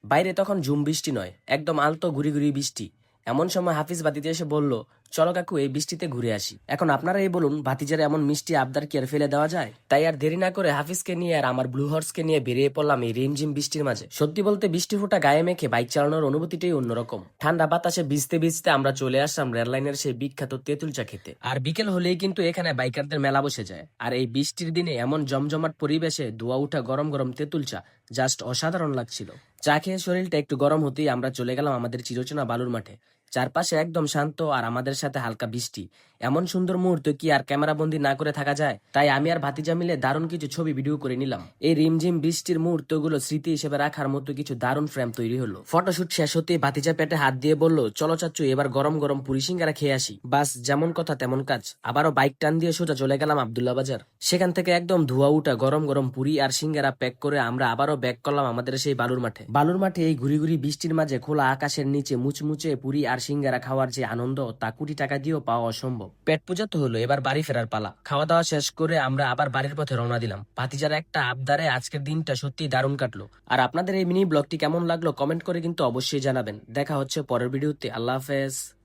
বাইরে তখন ঝুম বৃষ্টি নয়, একদম আলতো ঘুরি ঘুরি বৃষ্টি। এমন সময় হাফিজ ভাতিজা এসে বলল, চলো কাকু এই বৃষ্টিতে ঘুরে আসি। এখন আপনারাই বলুন, ভাতিজার এমন মিষ্টি আবদার কি আর ফেলে দেওয়া যায়? তাই আর দেরি না করে হাফিজকে নিয়ে আর আমার ব্লু হর্সকে নিয়ে বেরিয়ে পড়লাম এই রিমঝিম বৃষ্টির মাঝে। সত্যি বলতে বৃষ্টি ফোঁটা গায়ে মেখে বাইক চালানোর অনুভূতিটাই অন্যরকম। ঠান্ডা বাতাসে ভিজতে ভিজতে আমরা চলে আসলাম রেল লাইনের সেই বিখ্যাত তেঁতুল চা খেতে। আর বিকেল হলেই কিন্তু এখানে বাইকারদের মেলা বসে যায়। আর এই বৃষ্টির দিনে এমন জমজমাট পরিবেশে ধোয়া উঠা গরম গরম তেঁতুল চা জাস্ট অসাধারণ লাগছিল। চা খেয়ে শরীরটা একটু গরম হতেই আমরা চলে গেলাম আমাদের চিরচেনা বালুর মাঠে। চারপাশে একদম শান্ত আর আমাদের সাথে হালকা বৃষ্টি। এমন সুন্দর মুহূর্ত কি আর ক্যামেরা বন্দি না করে থাকা যায়? তাই আমি আর ভাতিজা মিলে দারুণ কিছু ছবি ভিডিও করে নিলাম। এই রিমঝিম বৃষ্টির মুহূর্তগুলো স্মৃতি হিসেবে রাখার মতো কিছু দারুণ ফ্রেম তৈরি হলো। ফটোশুট শেষ হতেই ভাতিজা পেটে হাত দিয়ে বলল, চলো চাচ্চু এবার গরম গরম পুরি সিঙ্গারা খেয়ে আসি। বাস যেমন কথা তেমন কাজ। আবারও বাইক টান দিয়ে সোজা চলে গেলাম আব্দুল্লাহ বাজার। সেখান থেকে একদম ধোয়া উঠা গরম গরম পুরি আর সিঙ্গারা প্যাক করে আমরা আবারও ব্যাক করলাম আমাদের সেই বালুর মাঠে। বালুর মাঠে এই ঘুরি ঘুরি বৃষ্টির মাঝে খোলা আকাশের নিচে মুচমুচে পুরি আর সিঙ্গারা খাওয়ার যে আনন্দ, তা কোটি টাকা দিয়েও পাওয়া অসম্ভব। পেট পূজা তো হলো, এবার বাড়ি ফেরার পালা। খাওয়া দাওয়া শেষ করে আমরা আবার বাড়ির পথে রওনা দিলাম। ভাতিজার একটা আবদারে আজকের দিনটা সত্যি দারুণ কাটলো। আর আপনাদের এই মিনি ব্লগটি কেমন লাগলো কমেন্ট করে কিন্তু অবশ্যই জানাবেন। দেখা হচ্ছে পরের ভিডিওতে। আল্লাহ হাফেজ।